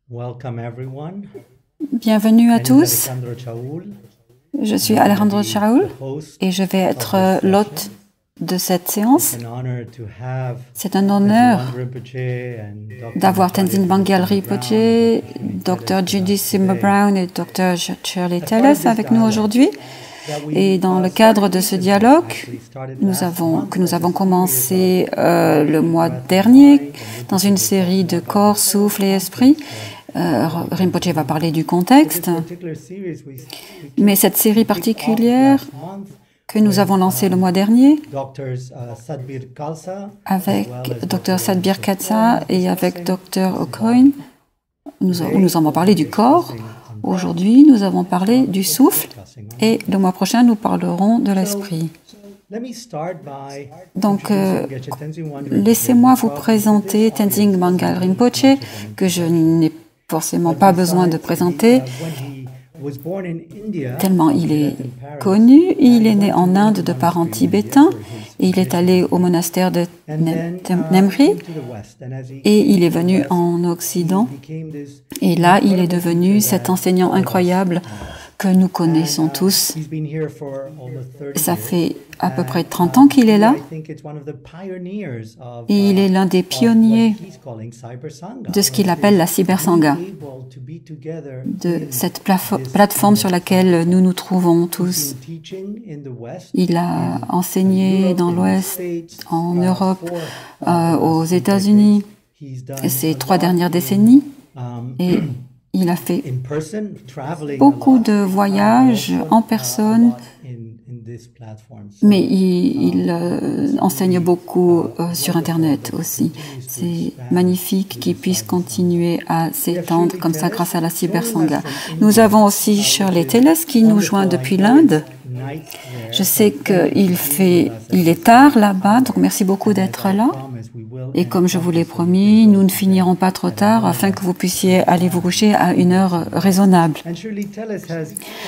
Welcome everyone. Bienvenue à My name is tous. Alejandro Chaul. Je suis Alejandro Chaul The host et je vais of être this l'hôte session. de cette It's séance. an honor to have C'est un Tenzin honneur Wangyal Rinpoche and Dr. d'avoir Acharya Tenzin Wangyal Judith Sima Rinpoche, Brown, Dr. Dr. Judy Sima today. Brown et Dr. Shirley As part of Telles this avec nous dialogue aujourd'hui. that Et we dans le cadre started de ce recently, dialogue actually started que last month nous as a avons series commencé of le body, mois breath and dernier mind, and dans Rinpoche une will série talk de more about corps, the souffle et whole esprit. context of Rinpoche va parler du For contexte, this particular series, we mais cette série kicked off particulière last month que nous avons lancée le mois dernier Doctors Sadbir Khalsa, avec as well as Dr. Sadbir Elizabeth Katsa Cohen, et avec discussing Dr. the O'Coin. body. Nous avons parlé du corps. Aujourd'hui, nous avons parlé du souffle et le mois prochain, nous parlerons de l'esprit. Let me start by Donc, introducing Geshe Tenzin Wangyal Rinpoche. laissez-moi vous Probably présenter this Tenzin audience Wangyal doesn't need Rinpoche, much of an que je introduction. n'ai forcément But pas besoin de besides, présenter, when he was born in India, tellement from il est Tibetan parents, connu. Il and est né went to en Inde Nimbu de parents Monastery in India tibétains for his et il est allé mission. au monastère de And then Nemri came to the West. And as he et came il est to the venu West, en he Occident. became this Et là, il est incredible devenu teacher cet that enseignant all of us incroyable know. que nous And connaissons tous. he's been here for almost 30 Ça years. fait à peu près And 30 ans qu'il est là. I think it's one of the pioneers of Et il est l'un des what pionniers he's calling Cyber Sangha, de ce qu'il which appelle is la cybersangha, being able to be together de in cette this plateforme sur laquelle nous nous trouvons He's tous. been teaching in the West, Il a in enseigné Europe, dans in the l'Ouest, States, en Europe, for the aux last few États-Unis, decades. He's done ces a 3 lot dernières in, décennies, et il a fait in person, traveling a beaucoup lot, de voyages but also, en a personne, lot in these platforms. So, mais il enseigne beaucoup sur Internet aussi. C'est magnifique qu'il puisse continuer à s'étendre comme ça grâce à la cybersangha. Nous avons aussi Shirley Telles qui nous joint depuis l'Inde. Je sais qu'il est tard là-bas, donc merci beaucoup d'être là. Et comme je vous l'ai promis, nous ne finirons pas trop tard afin que vous puissiez aller vous coucher à une heure raisonnable.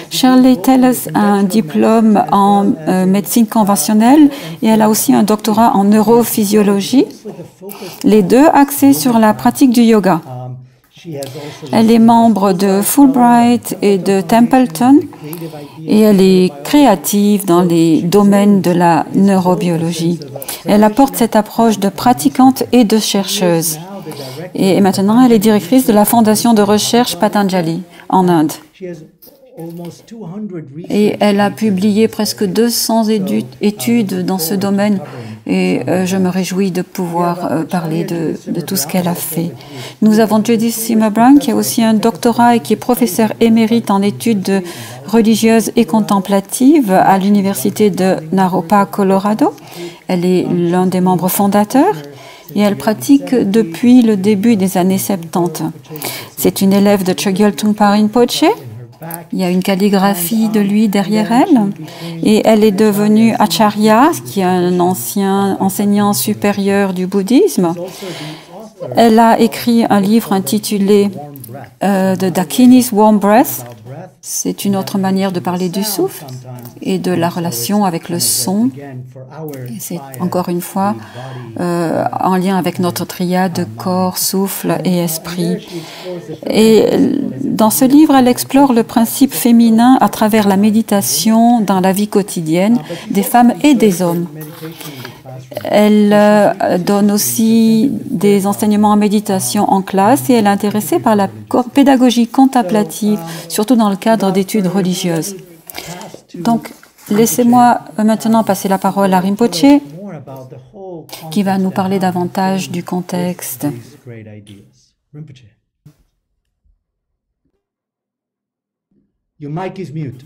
Shirley Telles a un diplôme en médecine conventionnelle et elle a aussi un doctorat en neurophysiologie, les deux axés sur la pratique du yoga. Elle est membre de Fulbright et de Templeton et elle est créative dans les domaines de la neurobiologie. Elle apporte cette approche de pratiquante et de chercheuse. Et maintenant, elle est directrice de la fondation de recherche Patanjali en Inde. Et elle a publié presque 200 études dans ce domaine et je me réjouis de pouvoir parler de tout ce qu'elle a fait. Nous avons Judith Sima Brown qui a aussi un doctorat et qui est professeure émérite en études religieuses et contemplatives à l'université de Naropa, Colorado. Elle est l'un des membres fondateurs et elle pratique depuis le début des années 70. C'est une élève de Chogyal Trungpa Rinpoche. Il y a une calligraphie de lui derrière elle et elle est devenue Acharya, qui est un ancien enseignant supérieur du bouddhisme. Elle a écrit un livre intitulé The Dakini's Warm Breath. C'est une autre manière de parler du souffle et de la relation avec le son. C'est encore une fois en lien avec notre triade corps, souffle et esprit. Et dans ce livre, elle explore le principe féminin à travers la méditation dans la vie quotidienne des femmes et des hommes. Elle donne aussi des enseignements en méditation en classe et elle est intéressée par la pédagogie contemplative, surtout dans le cadre d'études religieuses. Donc, laissez-moi maintenant passer la parole à Rinpoche, qui va nous parler davantage du contexte. Your mic is mute.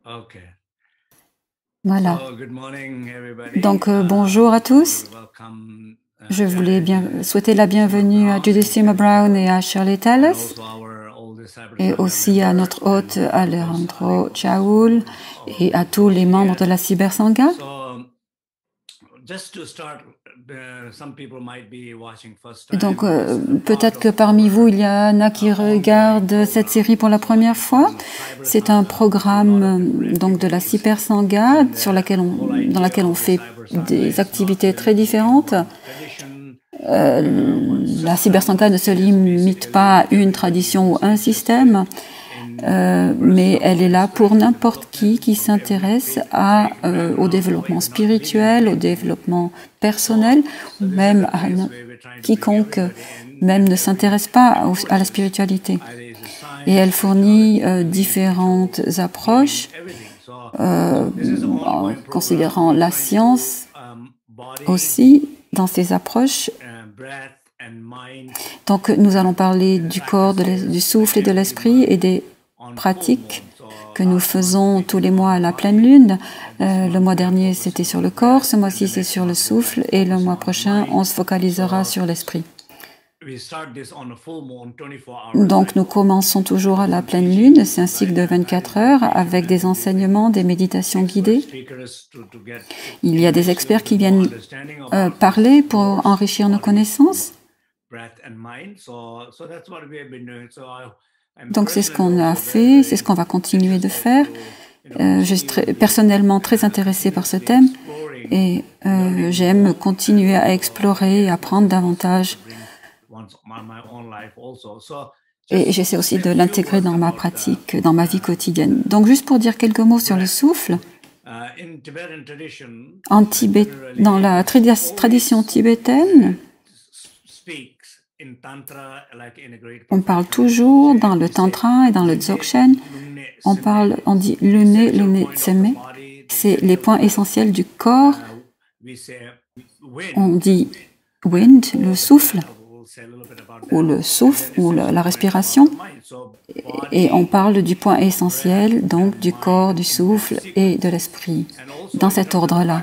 Okay. Voilà. So, good morning, everybody. Donc, bonjour à tous. Welcome, Je voulais souhaiter la bienvenue à Judith Sima Brown et à Shirley Telles, also our oldest cyber et aussi à notre hôte Alejandro Chaul et à tous les membres de la cybersangha. So, just to start, some people might be watching first time. Donc, peut-être que parmi vous, il y en a qui regardent cette série pour la première fois. C'est un programme donc de la cybersangha dans laquelle on fait des activités très différentes. la cybersanghas ne se limite pas à une tradition ou un système, mais elle est là pour n'importe qui s'intéresse au développement spirituel, au développement personnel, ou même à quiconque même ne s'intéresse pas à la spiritualité. Et elle fournit différentes approches en considérant la science aussi dans ces approches. Donc nous allons parler du corps, du souffle et de l'esprit et des pratiques que nous faisons tous les mois à la pleine lune. Le mois dernier, c'était sur le corps, ce mois-ci, c'est sur le souffle, et le mois prochain, on se focalisera sur l'esprit. Donc, nous commençons toujours à la pleine lune, c'est un cycle de 24 heures avec des enseignements, des méditations guidées. Il y a des experts qui viennent parler pour enrichir nos connaisses. Donc, c'est ce qu'on a fait, c'est ce qu'on va continuer de faire. Je suis personnellement très intéressée par ce thème et j'aime continuer à explorer et apprendre davantage. Et j'essaie aussi de l'intégrer dans ma pratique, dans ma vie quotidienne. Donc, juste pour dire quelques mots sur le souffle, en Tibet, dans la tradition tibétaine, on parle toujours dans le Tantra et dans le Dzogchen, on dit Lune, Lune Tseme, c'est les points essentiels du corps. On dit wind, le souffle, ou le souffle, ou la respiration, et on parle du point essentiel, donc du corps, du souffle et de l'esprit, dans cet ordre-là.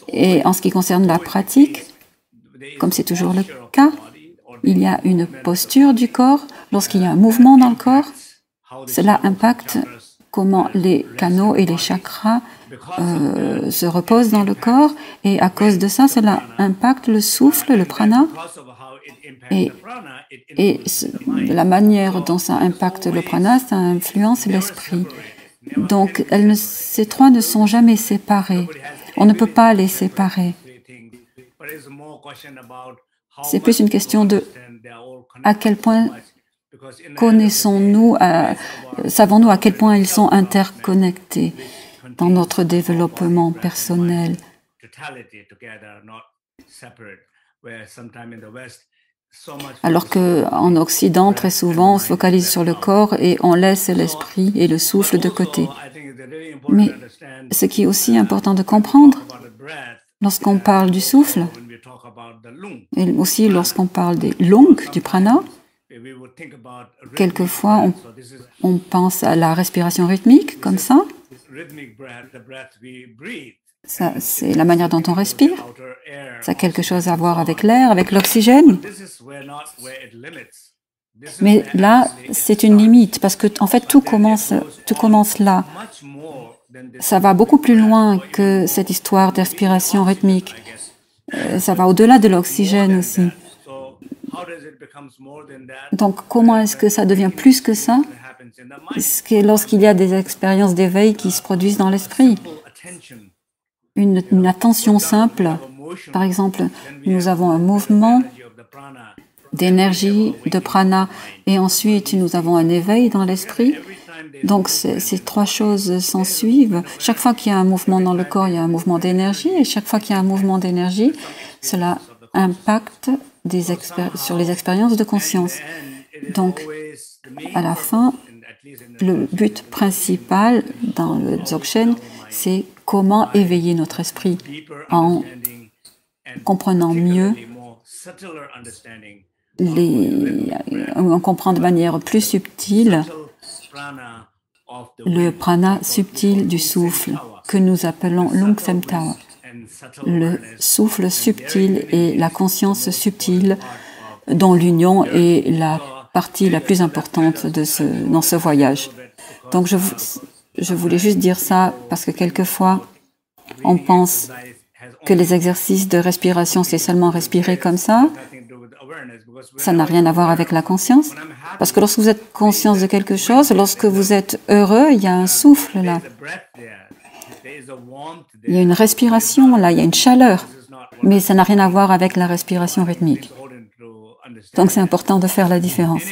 Et en ce qui concerne la pratique, comme c'est toujours le cas, il y a une posture du corps. Lorsqu'il y a un mouvement dans le corps, cela impacte comment les canaux et les chakras se reposent dans le corps. Et à cause de ça, cela impacte le souffle, le prana. Et la manière dont ça impacte le prana, ça influence l'esprit. Donc, ces trois ne sont jamais séparés. On ne peut pas les séparer. C'est plus une question de à quel point connaissons-nous, savons-nous à quel point ils sont interconnectés dans notre développement personnel. Alors qu'en Occident, très souvent, on se focalise sur le corps et on laisse l'esprit et le souffle de côté. Mais ce qui est aussi important de comprendre, lorsqu'on parle du souffle, et aussi lorsqu'on parle des lungs, du prana, quelquefois on pense à la respiration rythmique, comme ça. Ça, c'est la manière dont on respire. Ça a quelque chose à voir avec l'air, avec l'oxygène. Mais là, c'est une limite, parce que en fait, tout commence là. Ça va beaucoup plus loin que cette histoire de respiration rythmique. Ça va au-delà de l'oxygène aussi. Donc, comment est-ce que ça devient plus que ça? C'est lorsqu'il y a des expériences d'éveil qui se produisent dans l'esprit. Une attention simple. Par exemple, nous avons un mouvement d'énergie, de prana, et ensuite nous avons un éveil dans l'esprit. Donc ces trois choses s'en suivent. Chaque fois qu'il y a un mouvement dans le corps, il y a un mouvement d'énergie, et chaque fois qu'il y a un mouvement d'énergie, cela impacte sur les expériences de conscience. Donc, à la fin, le but principal dans le Dzogchen, c'est comment éveiller notre esprit en comprenant mieux, on comprend de manière plus subtile le prana subtil du souffle que nous appelons Lung Sem Tawa. Le souffle subtil et la conscience subtile dont l'union est la partie la plus importante dans ce voyage. Donc je voulais juste dire ça parce que quelquefois on pense que les exercices de respiration c'est seulement respirer comme ça. Ça n'a rien à voir avec la conscience. Parce que lorsque vous êtes conscient de quelque chose, lorsque vous êtes heureux, il y a un souffle là. Il y a une respiration là, il y a une chaleur. mais ça n'a rien à voir avec la respiration rythmique. Donc c'est important de faire la différence.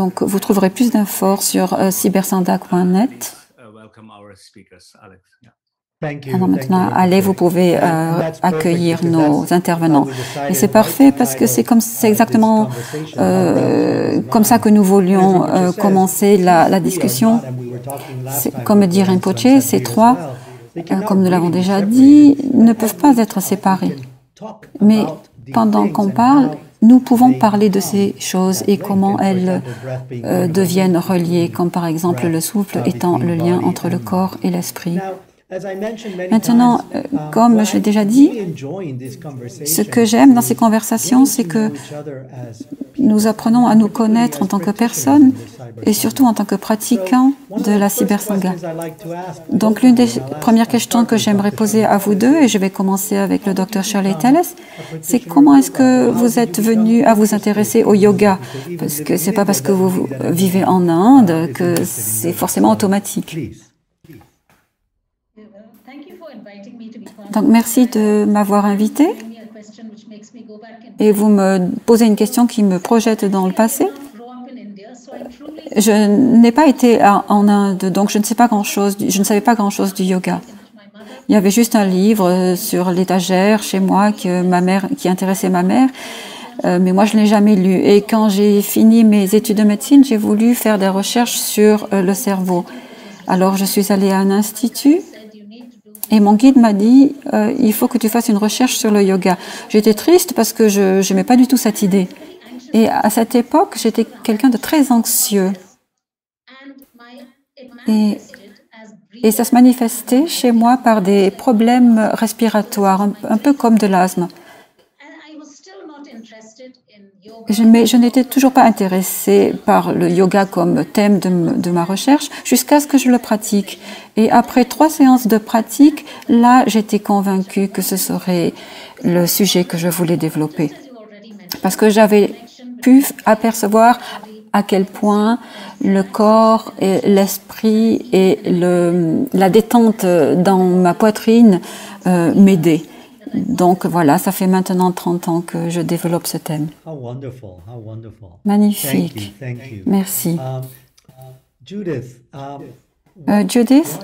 Donc vous trouverez plus d'infos sur cybersanda.net. Alors maintenant, allez, vous pouvez accueillir nos intervenants. Et c'est parfait parce que c'est exactement comme ça que nous voulions commencer la discussion. Comme dit Rinpoche, ces trois, comme nous l'avons déjà dit, ne peuvent pas être séparés. Mais pendant qu'on parle, nous pouvons parler de ces choses et comment elles deviennent reliées, comme par exemple le souffle étant le lien entre le corps et l'esprit. Maintenant, comme je l'ai déjà dit, ce que j'aime dans ces conversations, c'est que nous apprenons à nous connaître en tant que personne et surtout en tant que pratiquants de la cybersangha. Donc, l'une des premières questions que j'aimerais poser à vous deux, et je vais commencer avec le Dr Shirley Telles, c'est comment est-ce que vous êtes venu à vous intéresser au yoga? Parce que c'est pas parce que vous vivez en Inde que c'est forcément automatique. Donc, merci de m'avoir invité et vous me posez une question qui me projette dans le passé. Je n'ai pas été en Inde, donc je ne sais pas grand-chose, je ne savais pas grand-chose du yoga. Il y avait juste un livre sur l'étagère chez moi qui intéressait ma mère, mais moi je ne l'ai jamais lu. Et quand j'ai fini mes études de médecine, j'ai voulu faire des recherches sur le cerveau. Alors je suis allée à un institut. Et mon guide m'a dit, il faut que tu fasses une recherche sur le yoga. J'étais triste parce que je n'aimais pas du tout cette idée. Et à cette époque, j'étais quelqu'un de très anxieux. Et ça se manifestait chez moi par des problèmes respiratoires, un peu comme de l'asthme. Mais je n'étais toujours pas intéressée par le yoga comme thème de ma recherche jusqu'à ce que je le pratique. Et après 3 séances de pratique, là, j'étais convaincue que ce serait le sujet que je voulais développer. Parce que j'avais pu apercevoir à quel point le corps et l'esprit et la détente dans ma poitrine m'aidaient. Donc voilà, ça fait maintenant 30 ans que je développe ce thème. Magnifique. Merci. Judith,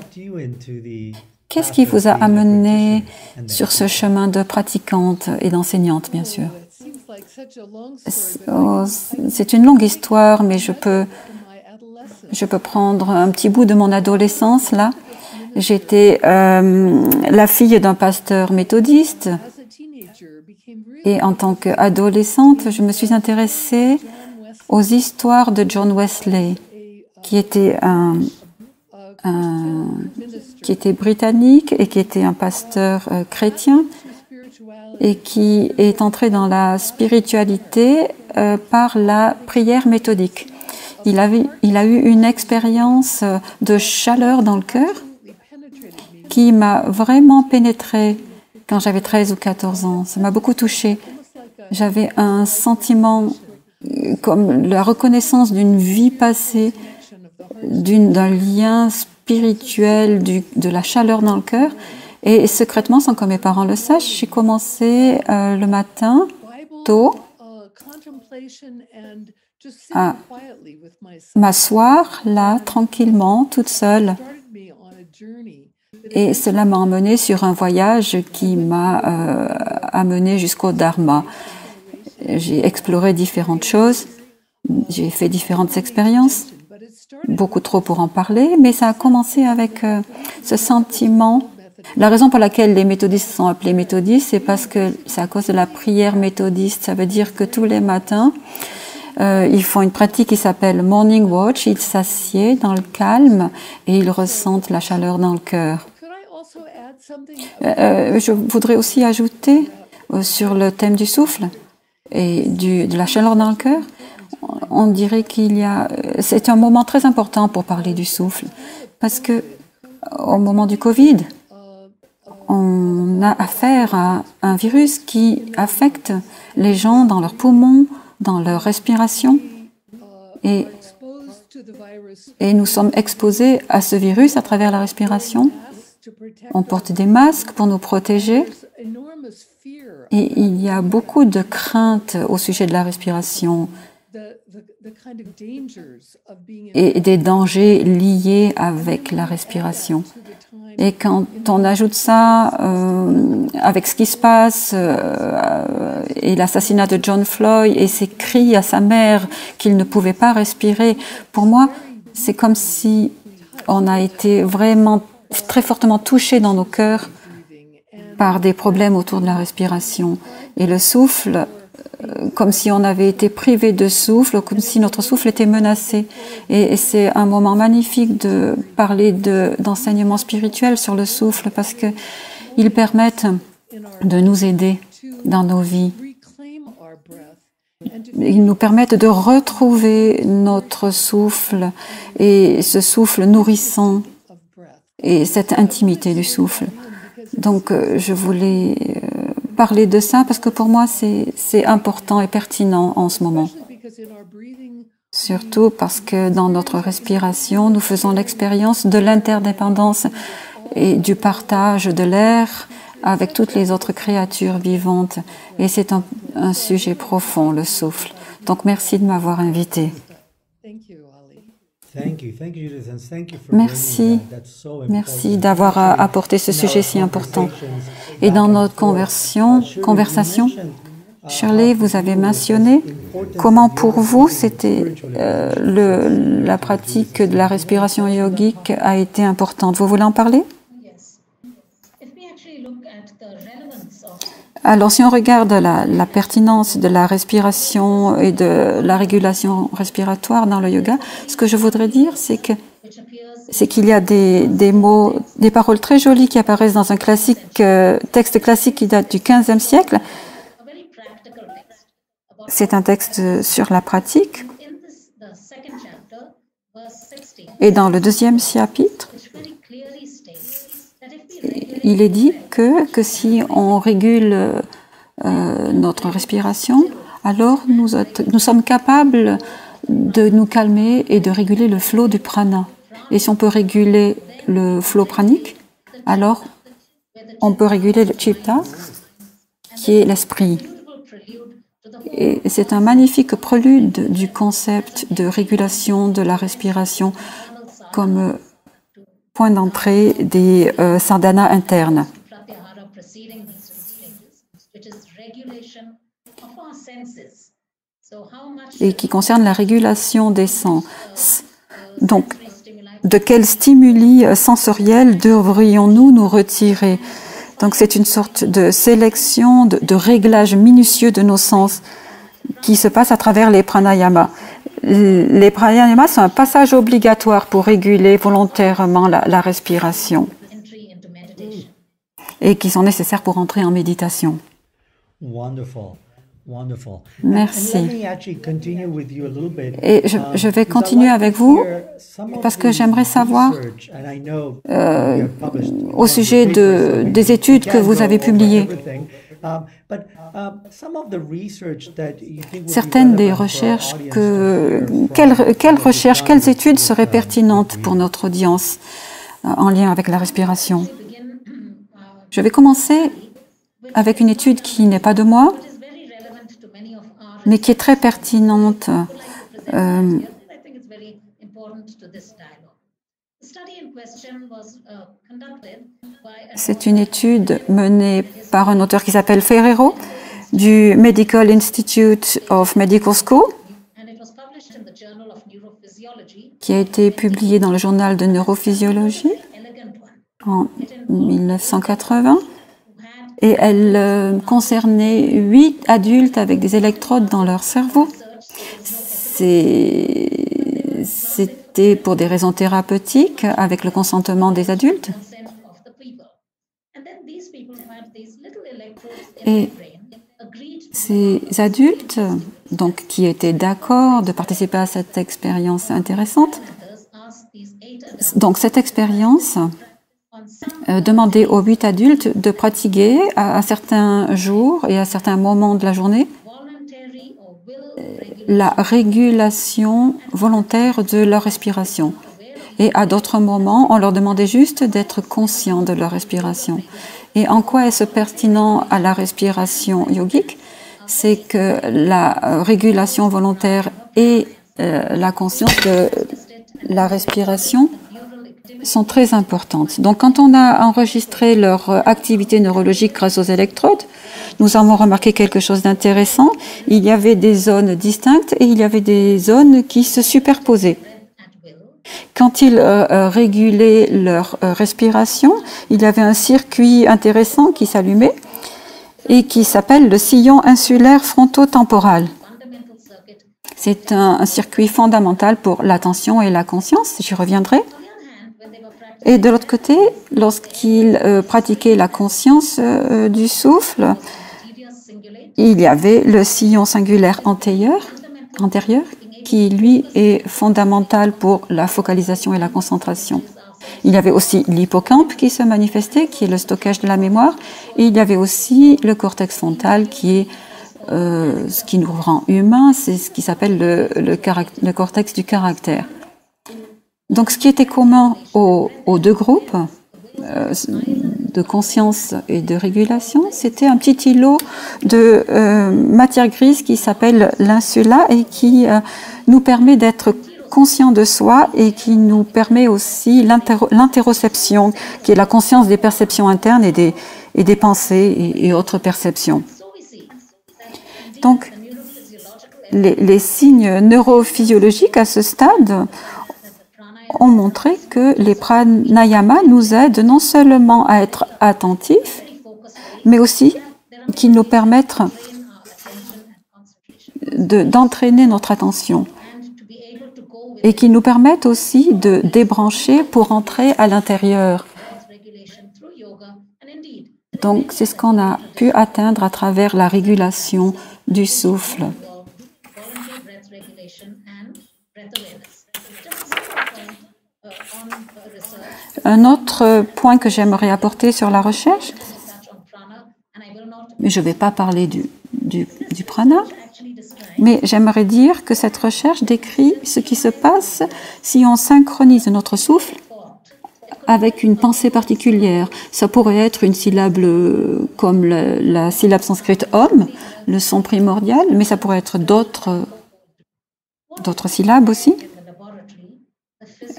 qu'est-ce qui vous a amené sur ce chemin de pratiquante et d'enseignante, bien sûr? C'est une longue histoire, mais je peux prendre un petit bout de mon adolescence, là. J'étais la fille d'un pasteur méthodiste et en tant qu'adolescente, je me suis intéressée aux histoires de John Wesley, qui était britannique et qui était un pasteur chrétien et qui est entré dans la spiritualité par la prière méthodique. Il a eu une expérience de chaleur dans le cœur qui m'a vraiment pénétrée quand j'avais 13 ou 14 ans. Ça m'a beaucoup touchée. J'avais un sentiment comme la reconnaissance d'une vie passée, d'un lien spirituel, de la chaleur dans le cœur. Et secrètement, sans que mes parents le sachent, j'ai commencé le matin, tôt, à m'asseoir là, tranquillement, toute seule. Et cela m'a emmenée sur un voyage qui m'a amenée jusqu'au Dharma. J'ai exploré différentes choses, j'ai fait différentes expériences, beaucoup trop pour en parler, mais ça a commencé avec ce sentiment. La raison pour laquelle les méthodistes sont appelés méthodistes, c'est parce que c'est à cause de la prière méthodiste. Ça veut dire que tous les matins, ils font une pratique qui s'appelle Morning Watch. Ils s'assiedent dans le calme et ils ressentent la chaleur dans le cœur. Je voudrais aussi ajouter sur le thème du souffle et de la chaleur dans le cœur. On dirait c'est un moment très important pour parler du souffle parce que au moment du Covid, on a affaire à un virus qui affecte les gens dans leurs poumons, dans leur respiration. Et et nous sommes exposés à ce virus à travers la respiration. On porte des masques pour nous protéger et il y a beaucoup de craintes au sujet de la respiration et des dangers liés avec la respiration. Et quand on ajoute ça avec ce qui se passe et l'assassinat de John Floyd et ses cris à sa mère qu'il ne pouvait pas respirer, pour moi, c'est comme si on a été vraiment très fortement touché dans nos cœurs par des problèmes autour de la respiration. Et le souffle, comme si on avait été privé de souffle, comme si notre souffle était menacé. Et c'est un moment magnifique de parler d'enseignement spirituel sur le souffle parce qu'ils permettent de nous aider dans nos vies. Ils nous permettent de retrouver notre souffle et ce souffle nourrissant et cette intimité du souffle. Donc, je voulais parler de ça parce que pour moi, c'est important et pertinent en ce moment. Surtout parce que dans notre respiration, nous faisons l'expérience de l'interdépendance et du partage de l'air avec toutes les autres créatures vivantes. Et c'est un sujet profond, le souffle. Donc, merci de m'avoir invité. Merci d'avoir apporté ce sujet si important. Et dans notre conversation, Shirley, vous avez mentionné comment pour vous c'était la pratique de la respiration yogique a été importante. Vous voulez en parler? Alors, si on regarde la pertinence de la respiration et de la régulation respiratoire dans le yoga, ce que je voudrais dire, c'est qu'il y a des mots, des paroles très jolies qui apparaissent dans un texte classique qui date du XVe siècle. C'est un texte sur la pratique. Et dans le deuxième chapitre, il est dit que si on régule notre respiration, alors nous sommes capables de nous calmer et de réguler le flot du prana. Et si on peut réguler le flot pranique, alors on peut réguler le chitta, qui est l'esprit. Et c'est un magnifique prélude du concept de régulation de la respiration comme point d'entrée des sadhanas internes. Et qui concerne la régulation des sens. Donc, de quels stimuli sensoriels devrions-nous nous retirer? Donc, c'est une sorte de sélection, de réglage minutieux de nos sens qui se passe à travers les pranayamas. Les pranayamas sont un passage obligatoire pour réguler volontairement la respiration et qui sont nécessaires pour entrer en méditation. Merci. Et je vais continuer avec vous parce que j'aimerais savoir au sujet des études que vous avez publiées. Certaines des recherches quelles études seraient pertinentes pour notre audience en lien avec la respiration? Je vais commencer avec une étude qui n'est pas de moi, mais qui est très pertinente. C'est une étude menée par un auteur qui s'appelle Ferrero du Medical Institute of Medical School, qui a été publiée dans le journal de neurophysiologie en 1980. Et elle concernait 8 adultes avec des électrodes dans leur cerveau. C'était pour des raisons thérapeutiques, avec le consentement des adultes. Et ces adultes, donc, qui étaient d'accord de participer à cette expérience intéressante, donc cette expérience demandait aux 8 adultes de pratiquer à certains jours et à certains moments de la journée la régulation volontaire de leur respiration. Et à d'autres moments, on leur demandait juste d'être conscients de leur respiration. Et en quoi est-ce pertinent à la respiration yogique? C'est que la régulation volontaire et la conscience de la respiration sont très importantes. Donc, quand on a enregistré leur activité neurologique grâce aux électrodes, nous avons remarqué quelque chose d'intéressant. Il y avait des zones distinctes et il y avait des zones qui se superposaient. Quand ils régulaient leur respiration, il y avait un circuit intéressant qui s'allumait et qui s'appelle le sillon insulaire frontotemporal. C'est un circuit fondamental pour l'attention et la conscience, j'y reviendrai. Et de l'autre côté, lorsqu'ils pratiquaient la conscience du souffle, il y avait le sillon singulaire antérieur qui, lui, est fondamental pour la focalisation et la concentration. Il y avait aussi l'hippocampe qui se manifestait, qui est le stockage de la mémoire, et il y avait aussi le cortex frontal qui est ce qui nous rend humains, c'est ce qui s'appelle le cortex du caractère. Donc, ce qui était commun aux deux groupes de conscience et de régulation, c'était un petit îlot de matière grise qui s'appelle l'insula et qui nous permet d'être conscients de soi et qui nous permet aussi l'interoception, qui est la conscience des perceptions internes et des pensées et autres perceptions. Donc, les signes neurophysiologiques à ce stade ont montré que les pranayamas nous aident non seulement à être attentifs, mais aussi qui nous permettent d'entraîner notre attention et qui nous permettent aussi de débrancher pour entrer à l'intérieur. Donc, c'est ce qu'on a pu atteindre à travers la régulation du souffle. Un autre point que j'aimerais apporter sur la recherche, mais je ne vais pas parler du prana, mais j'aimerais dire que cette recherche décrit ce qui se passe si on synchronise notre souffle avec une pensée particulière. Ça pourrait être une syllabe comme la syllabe sanscrite Om, le son primordial, mais ça pourrait être d'autres syllabes aussi.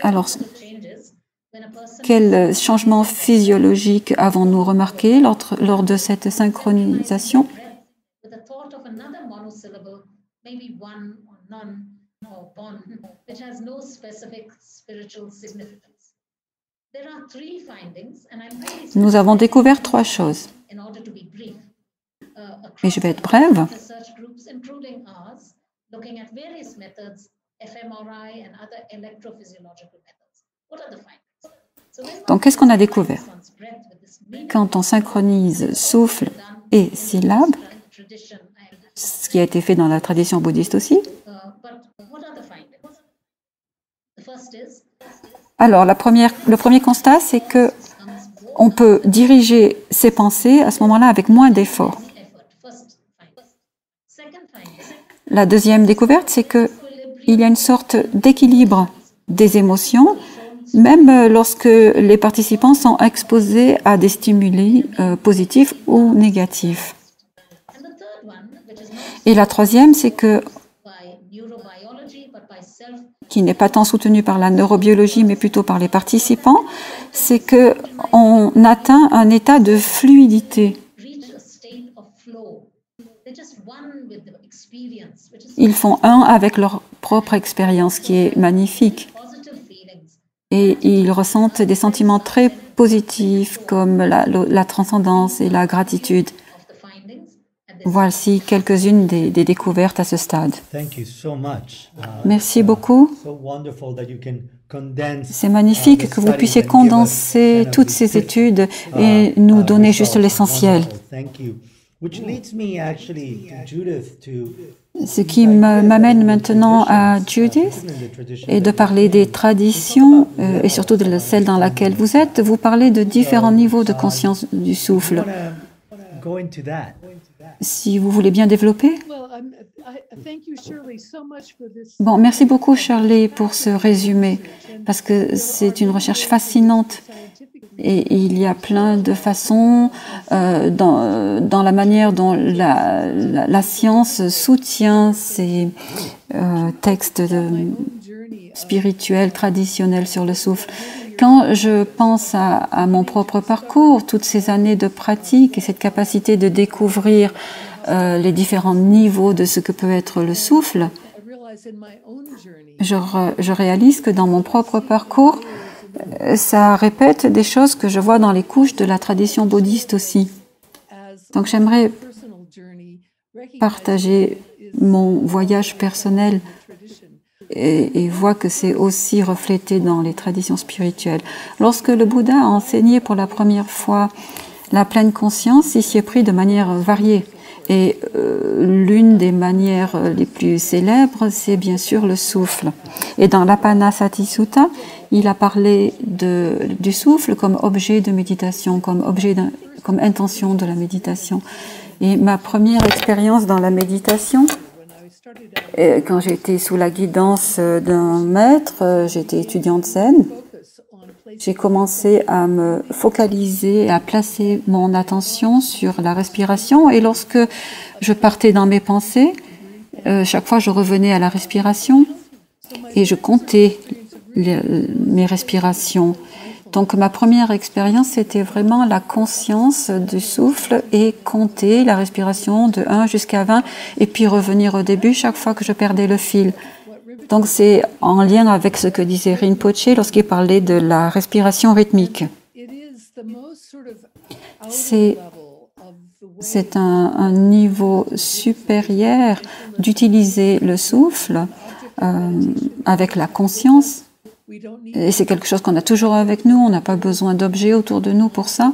Alors, quel changement physiologique avons-nous remarqué lors de cette synchronisation? Nous avons découvert 3 choses. Et je vais être brève. Donc, qu'est-ce qu'on a découvert? Quand on synchronise souffle et syllabe, ce qui a été fait dans la tradition bouddhiste aussi. Alors, le premier constat, c'est que on peut diriger ses pensées à ce moment-là avec moins d'efforts. La deuxième découverte, c'est qu'il y a une sorte d'équilibre des émotions, même lorsque les participants sont exposés à des stimuli positifs ou négatifs. Et la troisième, c'est que, qui n'est pas tant soutenu par la neurobiologie, mais plutôt par les participants, c'est qu'on atteint un état de fluidité. Ils font un avec leur propre expérience, qui est magnifique. Et ils ressentent des sentiments très positifs, comme la transcendance et la gratitude. Voici quelques-unes des découvertes à ce stade. Merci beaucoup. C'est magnifique que vous puissiez condenser toutes ces études et nous donner juste l'essentiel. Ce qui m'amène maintenant à Judith et de parler des traditions et surtout de celle dans laquelle vous êtes. Vous parlez de différents niveaux de conscience du souffle. si vous voulez bien développer. Bon, merci beaucoup Shirley pour ce résumé, parce que c'est une recherche fascinante et il y a plein de façons dans la manière dont la science soutient ces textes spirituels, traditionnels sur le souffle. Quand je pense à mon propre parcours, toutes ces années de pratique et cette capacité de découvrir les différents niveaux de ce que peut être le souffle, je réalise que dans mon propre parcours, ça répète des choses que je vois dans les couches de la tradition bouddhiste aussi. Donc j'aimerais partager mon voyage personnel et voir que c'est aussi reflété dans les traditions spirituelles. Lorsque le Bouddha a enseigné pour la première fois la pleine conscience, il s'y est pris de manière variée. Et l'une des manières les plus célèbres, c'est bien sûr le souffle. Et dans l'Apanasati Sutta, il a parlé du souffle comme objet de méditation, comme intention de la méditation. Et ma première expérience dans la méditation, quand j'étais sous la guidance d'un maître, j'étais étudiante zen, j'ai commencé à me focaliser, à placer mon attention sur la respiration. Et lorsque je partais dans mes pensées, chaque fois je revenais à la respiration et je comptais mes respirations. Donc ma première expérience, c'était vraiment la conscience du souffle et compter la respiration de 1 jusqu'à 20 et puis revenir au début chaque fois que je perdais le fil. Donc c'est en lien avec ce que disait Rinpoche lorsqu'il parlait de la respiration rythmique. C'est un niveau supérieur d'utiliser le souffle avec la conscience. Et c'est quelque chose qu'on a toujours avec nous, on n'a pas besoin d'objets autour de nous pour ça.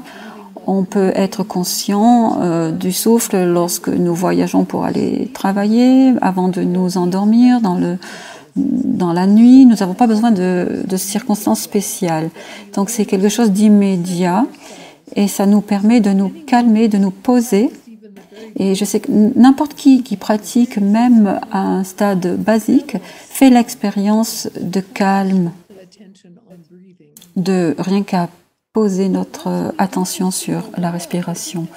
On peut être conscient du souffle lorsque nous voyageons pour aller travailler, avant de nous endormir, dans la nuit. Nous n'avons pas besoin de circonstances spéciales. Donc c'est quelque chose d'immédiat et ça nous permet de nous calmer, de nous poser. Et je sais que n'importe qui pratique, même à un stade basique, fait l'expérience de calme, de rien qu'à poser notre attention sur la respiration.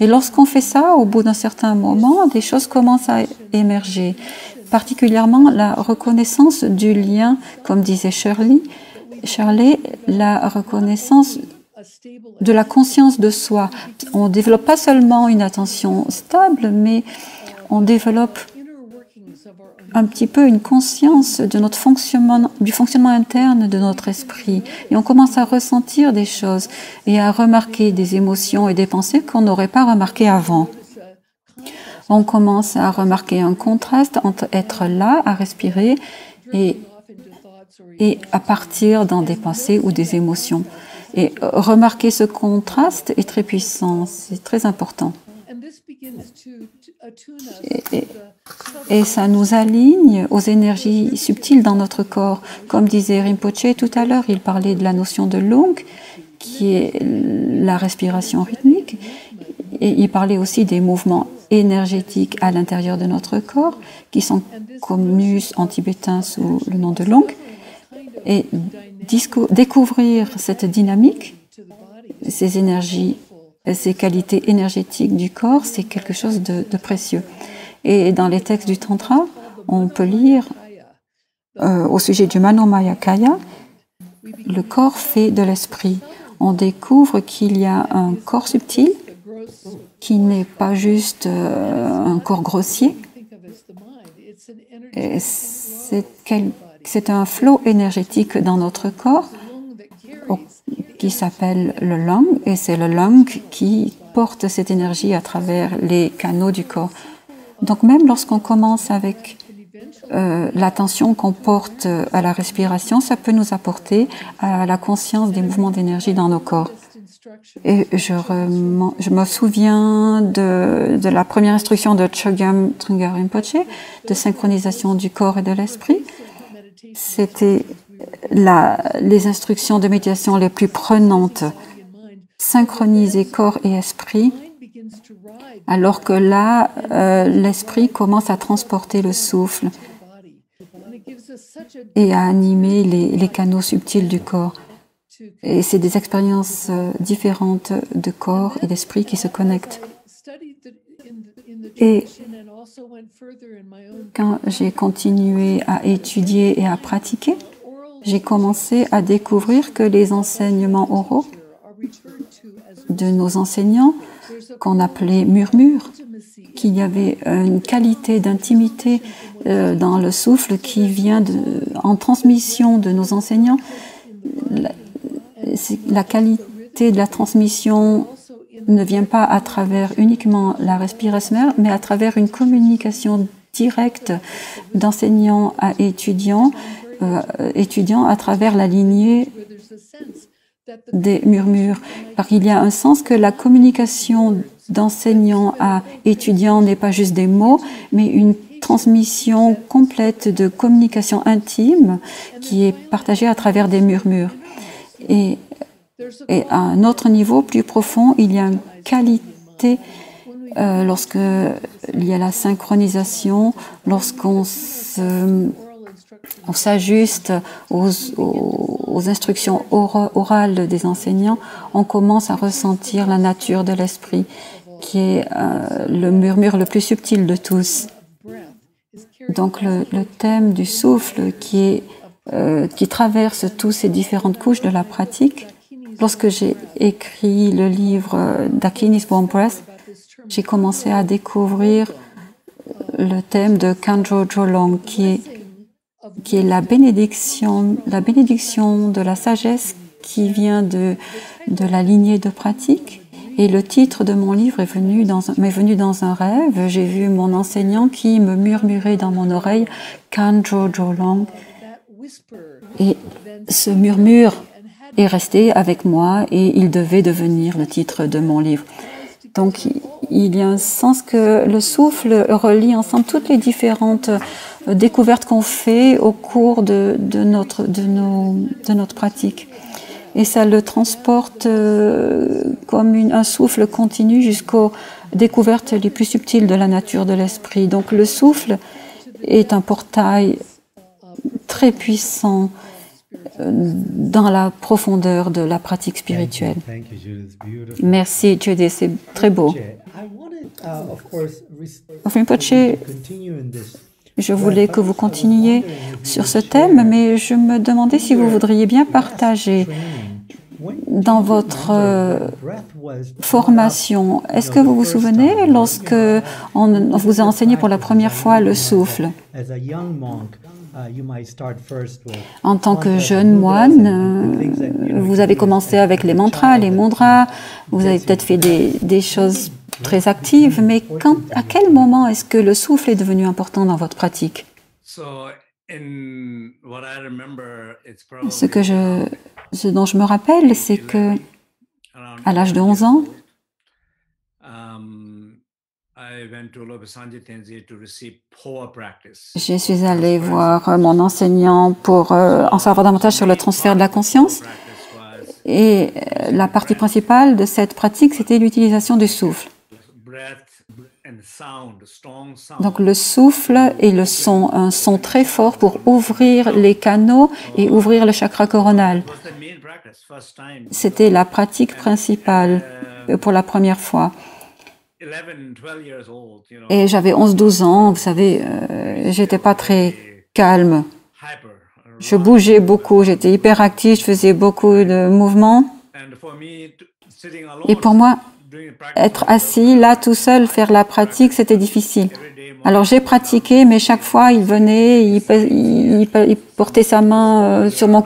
Et lorsqu'on fait ça, au bout d'un certain moment, des choses commencent à émerger, particulièrement la reconnaissance du lien, comme disait Shirley, la reconnaissance de la conscience de soi. On ne développe pas seulement une attention stable, mais on développe un petit peu une conscience de notre fonctionnement, du fonctionnement interne de notre esprit. Et on commence à ressentir des choses et à remarquer des émotions et des pensées qu'on n'aurait pas remarquées avant. On commence à remarquer un contraste entre être là, à respirer, et à partir dans des pensées ou des émotions. Et remarquer ce contraste est très puissant, c'est très important. Et ça nous aligne aux énergies subtiles dans notre corps. Comme disait Rinpoche tout à l'heure, il parlait de la notion de lung, qui est la respiration rythmique. Et il parlait aussi des mouvements énergétiques à l'intérieur de notre corps, qui sont connus en tibétain sous le nom de lung. Et découvrir cette dynamique, ces énergies, ces qualités énergétiques du corps, c'est quelque chose de précieux. Et dans les textes du Tantra, on peut lire au sujet du Manomaya Kaya, le corps fait de l'esprit. On découvre qu'il y a un corps subtil qui n'est pas juste un corps grossier. C'est un flot énergétique dans notre corps qui s'appelle le lung, et c'est le lung qui porte cette énergie à travers les canaux du corps. Donc même lorsqu'on commence avec l'attention qu'on porte à la respiration, ça peut nous apporter à la conscience des mouvements d'énergie dans nos corps. Et je me souviens de la première instruction de Chogyam Trungpa Rinpoche, de synchronisation du corps et de l'esprit. C'était les instructions de méditation les plus prenantes. Synchroniser corps et esprit Alors que là, l'esprit commence à transporter le souffle et à animer les canaux subtils du corps. Et c'est des expériences différentes de corps et d'esprit qui se connectent. Et quand j'ai continué à étudier et à pratiquer, j'ai commencé à découvrir que les enseignements oraux de nos enseignants, qu'on appelait murmures, qu'il y avait une qualité d'intimité dans le souffle qui vient en transmission de nos enseignants. La qualité de la transmission ne vient pas à travers uniquement la respiration, mais à travers une communication directe d'enseignants à étudiants, à travers la lignée des murmures. Car il y a un sens que la communication d'enseignant à étudiant n'est pas juste des mots, mais une transmission complète de communication intime qui est partagée à travers des murmures. Et à un autre niveau plus profond, il y a une qualité lorsque il y a la synchronisation, lorsqu'on s'ajuste aux instructions orales des enseignants, on commence à ressentir la nature de l'esprit, qui est le murmure le plus subtil de tous. Donc le thème du souffle qui traverse toutes ces différentes couches de la pratique. Lorsque j'ai écrit le livre Dakinis Born Breath, j'ai commencé à découvrir le thème de Kanjo Jolong, qui est la bénédiction de la sagesse qui vient de la lignée de pratique. Et le titre de mon livre m'est venu dans un rêve. J'ai vu mon enseignant qui me murmurait dans mon oreille Kanjo Jolong. Et ce murmure est resté avec moi et il devait devenir le titre de mon livre. Donc, il y a un sens que le souffle relie ensemble toutes les différentes découvertes qu'on fait au cours de notre pratique. Et ça le transporte comme un souffle continu jusqu'aux découvertes les plus subtiles de la nature de l'esprit. Donc, le souffle est un portail très puissant dans la profondeur de la pratique spirituelle. Merci, Judith, c'est très beau. Rinpoche, je voulais que vous continuiez sur ce thème, mais je me demandais si vous voudriez bien partager dans votre formation. Est-ce que vous vous souvenez lorsque on vous a enseigné pour la première fois le souffle? En tant que jeune moine, vous avez commencé avec les mantras, les mudras, vous avez peut-être fait des choses très actives, mais à quel moment est-ce que le souffle est devenu important dans votre pratique? Ce dont je me rappelle, c'est que à l'âge de 11 ans, je suis allée voir mon enseignant pour en savoir davantage sur le transfert de la conscience. Et la partie principale de cette pratique, c'était l'utilisation du souffle. Donc le souffle et le son, un son très fort pour ouvrir les canaux et ouvrir le chakra coronal. C'était la pratique principale pour la première fois. Et j'avais 11-12 ans, vous savez, j'étais pas très calme. Je bougeais beaucoup, j'étais hyperactive, je faisais beaucoup de mouvements. Et pour moi, être assis là tout seul, faire la pratique, c'était difficile. Alors j'ai pratiqué, mais chaque fois il venait, il portait sa main sur mon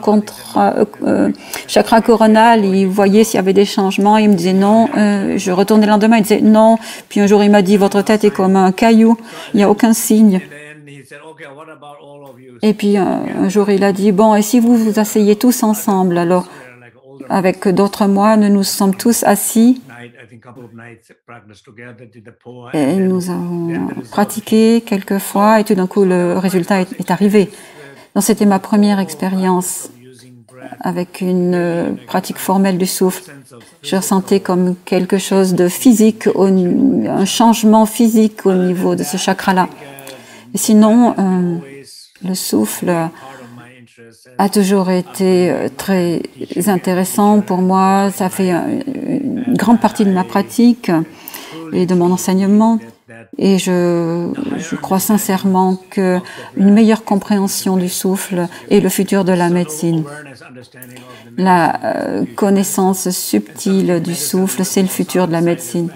chakra coronal, il voyait s'il y avait des changements, il me disait non. Je retournais le lendemain, il disait non. Puis un jour il m'a dit votre tête est comme un caillou, il n'y a aucun signe. Et puis un jour il a dit bon, et si vous vous asseyez tous ensemble, alors avec d'autres moines, nous sommes tous assis. Et nous avons pratiqué quelques fois et tout d'un coup le résultat est arrivé. Donc c'était ma première expérience avec une pratique formelle du souffle. Je ressentais comme quelque chose de physique, un changement physique au niveau de ce chakra-là. Sinon, le souffle a toujours été très intéressant pour moi. Ça fait une grande partie de ma pratique et de mon enseignement. Et je crois sincèrement qu'une meilleure compréhension du souffle est le futur de la médecine. La connaissance subtile du souffle, c'est le futur de la médecine.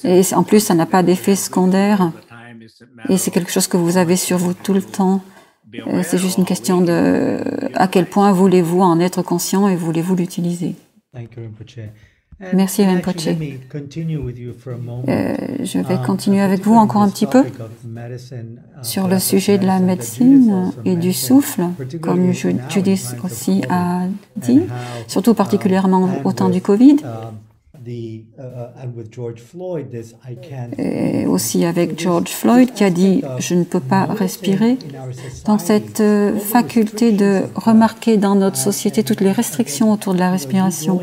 Et en plus, ça n'a pas d'effet secondaire. Et c'est quelque chose que vous avez sur vous tout le temps. C'est juste une question de à quel point voulez-vous en être conscient et voulez-vous l'utiliser. Merci Rinpoche. Je vais continuer avec vous encore un petit peu sur le sujet de la médecine et du souffle, comme Judith aussi a dit, surtout particulièrement au temps du Covid. Et aussi avec George Floyd qui a dit « je ne peux pas respirer ». Donc cette faculté de remarquer dans notre société toutes les restrictions autour de la respiration.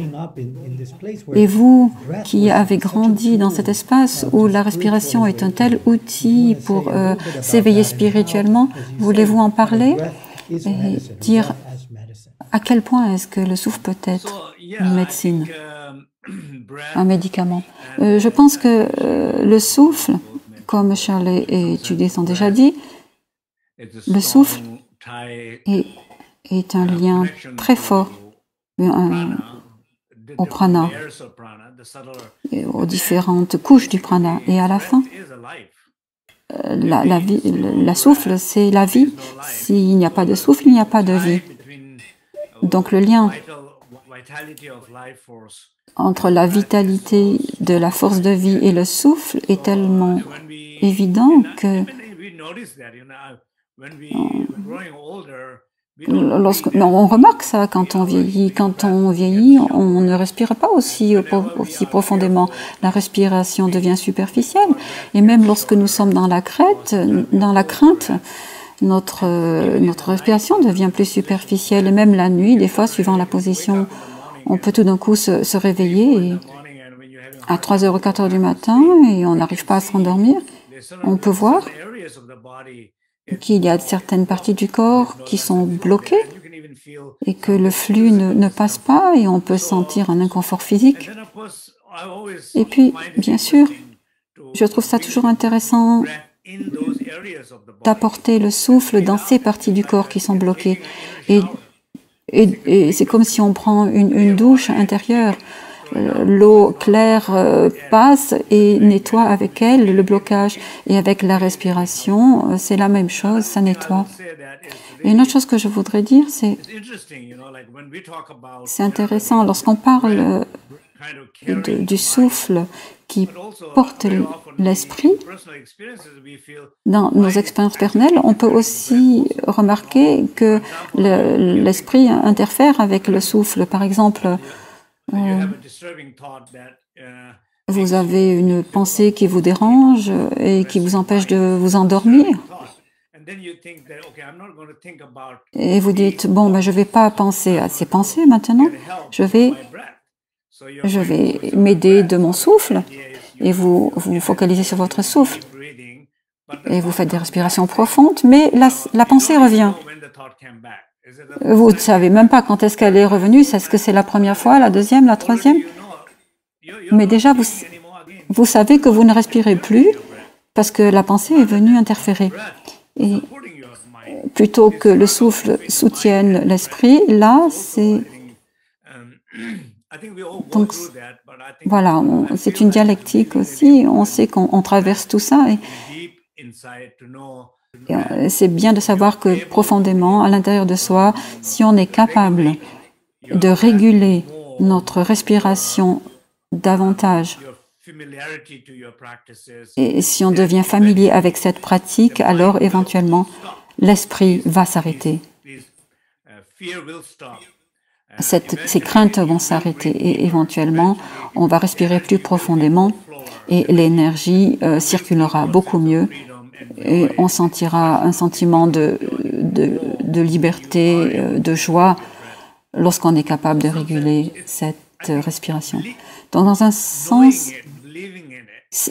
Et vous qui avez grandi dans cet espace où la respiration est un tel outil pour s'éveiller spirituellement, voulez-vous en parler et dire à quel point est-ce que le souffle peut être une médecine ? Un médicament. Je pense que le souffle, comme Shirley et Judith ont déjà dit, le souffle est un lien très fort au prana, et aux différentes couches du prana. Et à la fin, la souffle, c'est la vie. S'il n'y a pas de souffle, il n'y a pas de vie. Donc le lien entre la vitalité de la force de vie et le souffle est tellement évident que on remarque ça quand on vieillit. Quand on vieillit, on ne respire pas aussi profondément. La respiration devient superficielle. Et même lorsque nous sommes dans la crainte, notre respiration devient plus superficielle. Et même la nuit, des fois, suivant la position, on peut tout d'un coup se réveiller à 3h ou 4h du matin et on n'arrive pas à se rendormir. On peut voir qu'il y a certaines parties du corps qui sont bloquées et que le flux ne passe pas et on peut sentir un inconfort physique. Et puis, bien sûr, je trouve ça toujours intéressant d'apporter le souffle dans ces parties du corps qui sont bloquées. Et c'est comme si on prend une douche intérieure. L'eau claire passe et nettoie avec elle le blocage. Et avec la respiration, c'est la même chose, ça nettoie. Et une autre chose que je voudrais dire, c'est intéressant, lorsqu'on parle du souffle qui porte l'esprit, dans nos expériences personnelles, on peut aussi remarquer que l'esprit interfère avec le souffle. Par exemple, vous avez une pensée qui vous dérange et qui vous empêche de vous endormir. Et vous dites, bon, ben, je ne vais pas penser à ces pensées maintenant, je vais m'aider de mon souffle. Et vous vous focalisez sur votre souffle. Et vous faites des respirations profondes, mais la pensée revient. Vous ne savez même pas quand est-ce qu'elle est revenue. Est-ce que c'est la première fois, la deuxième, la troisième? Mais déjà, vous savez que vous ne respirez plus parce que la pensée est venue interférer. Et plutôt que le souffle soutienne l'esprit, là, c'est... Donc, voilà, c'est une dialectique aussi. On sait qu'on traverse tout ça. Et c'est bien de savoir que profondément, à l'intérieur de soi, si on est capable de réguler notre respiration davantage, et si on devient familier avec cette pratique, alors éventuellement, l'esprit va s'arrêter. Ces craintes vont s'arrêter et éventuellement, on va respirer plus profondément et l'énergie circulera beaucoup mieux et on sentira un sentiment de liberté, de joie lorsqu'on est capable de réguler cette respiration. Donc, dans un sens,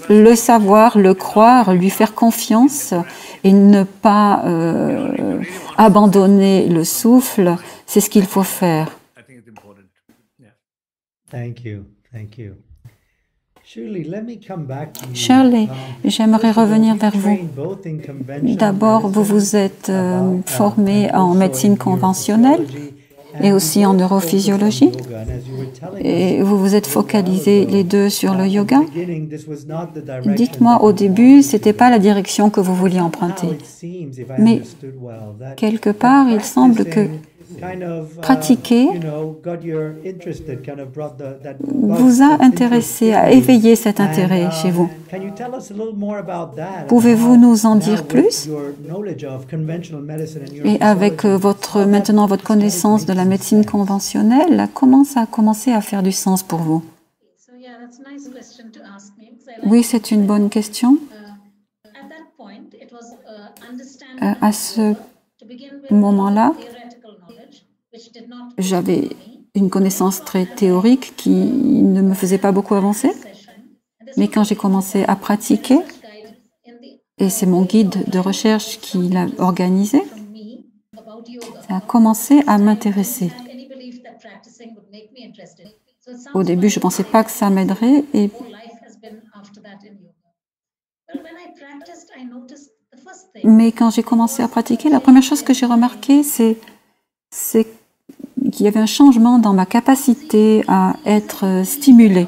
le savoir, le croire, lui faire confiance et ne pas abandonner le souffle, c'est ce qu'il faut faire. Thank you. Thank you. Shirley, j'aimerais revenir vers vous. D'abord, vous vous êtes formé en médecine conventionnelle et aussi en neurophysiologie. Et vous vous êtes focalisé les deux sur le yoga. Dites-moi, au début, ce n'était pas la direction que vous vouliez emprunter. Mais quelque part, il semble que pratiquer vous a intéressé, a éveillé cet intérêt chez vous. Pouvez-vous nous en dire plus? Et avec maintenant votre connaissance de la médecine conventionnelle, comment ça a commencé à faire du sens pour vous? Oui, c'est une bonne question. À ce moment-là, j'avais une connaissance très théorique qui ne me faisait pas beaucoup avancer. Mais quand j'ai commencé à pratiquer, et c'est mon guide de recherche qui l'a organisé, ça a commencé à m'intéresser. Au début, je ne pensais pas que ça m'aiderait. Mais quand j'ai commencé à pratiquer, la première chose que j'ai remarquée, c'est qu'il y avait un changement dans ma capacité à être stimulée.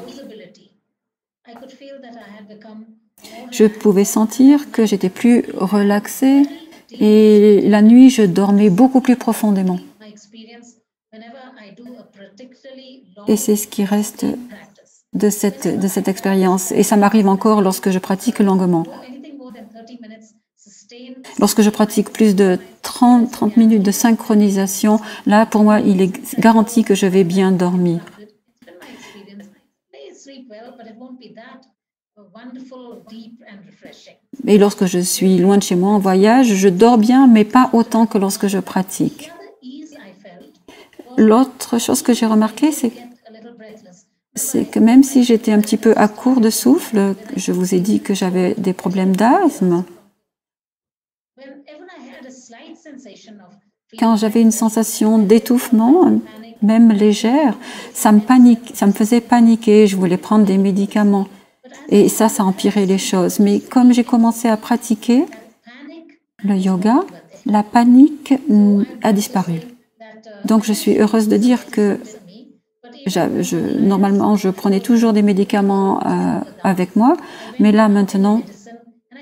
Je pouvais sentir que j'étais plus relaxée et la nuit, je dormais beaucoup plus profondément. Et c'est ce qui reste de cette expérience. Et ça m'arrive encore lorsque je pratique longuement. Lorsque je pratique plus de 30 minutes de synchronisation, là, pour moi, il est garanti que je vais bien dormir. Et lorsque je suis loin de chez moi en voyage, je dors bien, mais pas autant que lorsque je pratique. L'autre chose que j'ai remarqué, c'est que même si j'étais un petit peu à court de souffle, je vous ai dit que j'avais des problèmes d'asthme. Quand j'avais une sensation d'étouffement, même légère, ça me faisait paniquer, je voulais prendre des médicaments. Et ça empirait les choses. Mais comme j'ai commencé à pratiquer le yoga, la panique a disparu. Donc je suis heureuse de dire que normalement, je prenais toujours des médicaments avec moi, mais là maintenant,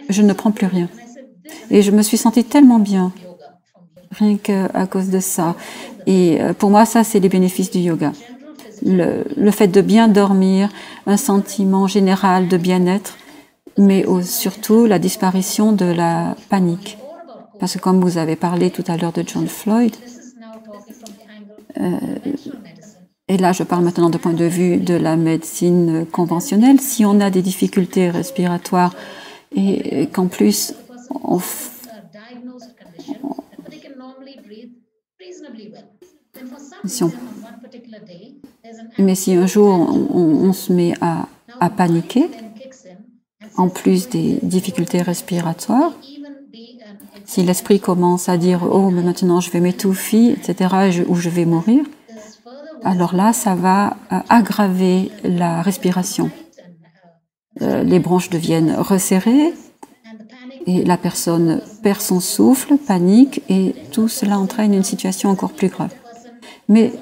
je ne prends plus rien. Et je me suis sentie tellement bien, rien qu'à cause de ça. Et pour moi, ça, c'est les bénéfices du yoga. Le fait de bien dormir, un sentiment général de bien-être, mais surtout la disparition de la panique. Parce que comme vous avez parlé tout à l'heure de John Floyd, et là je parle maintenant du point de vue de la médecine conventionnelle, si on a des difficultés respiratoires et qu'en plus mais si un jour on se met à paniquer, en plus des difficultés respiratoires, si l'esprit commence à dire « Oh, mais maintenant je vais m'étouffer, etc. » ou je vais mourir, alors là, ça va aggraver la respiration. Les bronches deviennent resserrées et la personne perd son souffle, panique, et tout cela entraîne une situation encore plus grave. Mais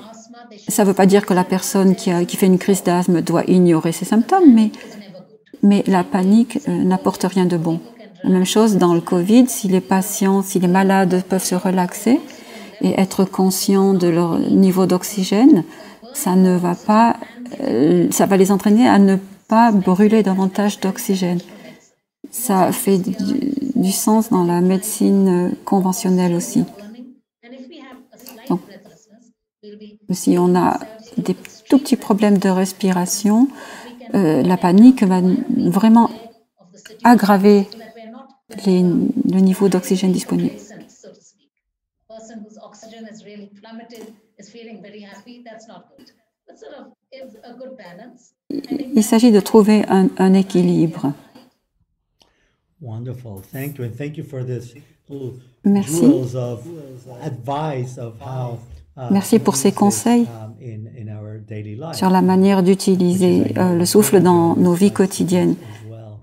ça ne veut pas dire que la personne qui fait une crise d'asthme doit ignorer ses symptômes, mais la panique n'apporte rien de bon. La même chose dans le Covid, si les malades peuvent se relaxer et être conscients de leur niveau d'oxygène, ça va les entraîner à ne pas brûler davantage d'oxygène. Ça fait du sens dans la médecine conventionnelle aussi. Donc, si on a des tout petits problèmes de respiration, la panique va vraiment aggraver le niveau d'oxygène disponible. Il s'agit de trouver un équilibre. Wonderful. Thank you. And thank you for this little Merci. jewels of advice of how Merci pour ces conseils in our daily life. sur la manière d'utiliser le souffle dans nos vies quotidiennes. As well.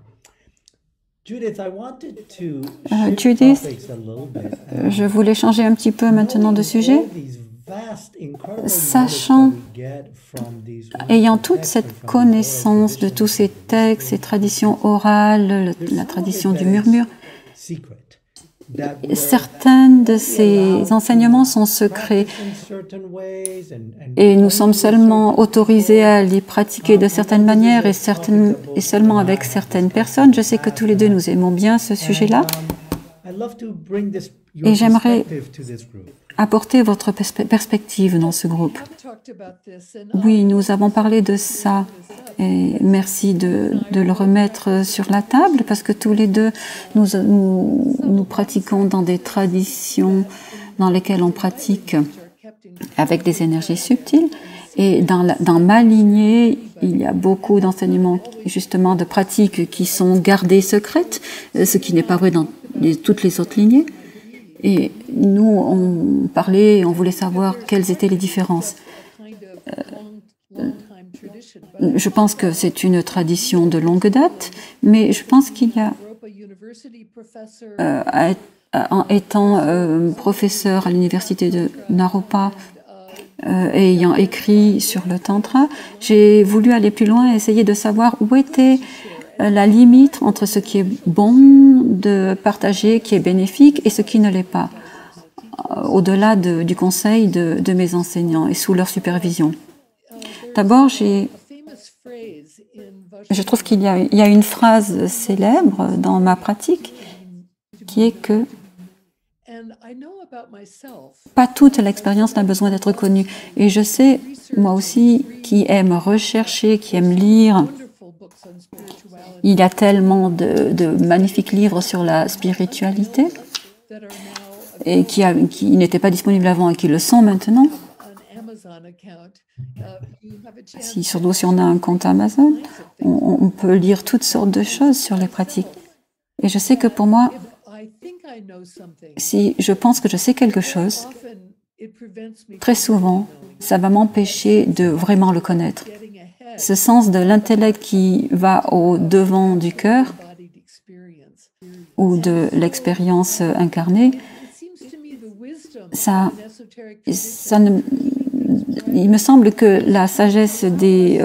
Judith, I wanted to Judith, shift topics a little bit. Je voulais changer un petit peu maintenant de sujet. All these vast, incredible Sachant, knowledge that we get from these ayant wonderful toute texts cette and from these connaissance oral de tous ces traditions, textes, ces traditions orales, la tradition du murmure, secret, that we are certains de ces enseignements sont secrets in certain ways and et nous sommes seulement autorisés à les pratiquer de certaines manières et seulement avec certaines personnes. Je sais que tous les deux nous aimons bien ce sujet-là I'd love to bring this et your j'aimerais perspective to this group. apporter votre perspective dans ce groupe. Oui, nous avons parlé de ça et merci de le remettre sur la table parce que tous les deux, nous pratiquons dans des traditions dans lesquelles on pratique avec des énergies subtiles. Et dans ma lignée, il y a beaucoup d'enseignements, justement, de pratiques qui sont gardées secrètes, ce qui n'est pas vrai dans toutes les autres lignées. Et nous, on parlait et on voulait savoir quelles étaient les différences. Je pense que c'est une tradition de longue date, mais je pense qu'il y a, en étant professeur à l'université de Naropa, ayant écrit sur le tantra, j'ai voulu aller plus loin et essayer de savoir où était la limite entre ce qui est bon de partager, qui est bénéfique, et ce qui ne l'est pas, au-delà du conseil de mes enseignants et sous leur supervision. D'abord, je trouve qu'il y a une phrase célèbre dans ma pratique qui est que pas toute l'expérience n'a besoin d'être connue. Et je sais, moi aussi, qui aime rechercher, qui aime lire, il y a tellement de magnifiques livres sur la spiritualité et qui n'étaient pas disponibles avant et qui le sont maintenant. Surtout si on a un compte Amazon, on peut lire toutes sortes de choses sur les pratiques. Et je sais que pour moi, si je pense que je sais quelque chose, très souvent, ça va m'empêcher de vraiment le connaître. Ce sens de l'intellect qui va au devant du cœur ou de l'expérience incarnée, il me semble que la sagesse des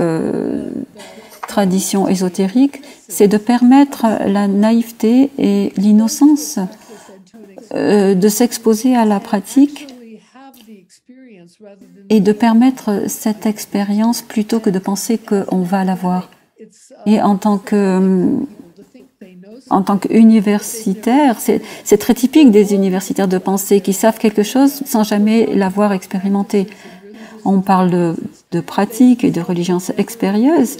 traditions ésotériques, c'est de permettre la naïveté et l'innocence de s'exposer à la pratique et de permettre cette expérience plutôt que de penser qu'on va l'avoir. Et en tant qu'universitaire, c'est très typique des universitaires de penser qu'ils savent quelque chose sans jamais l'avoir expérimenté. On parle de pratique et de religion expérieuse,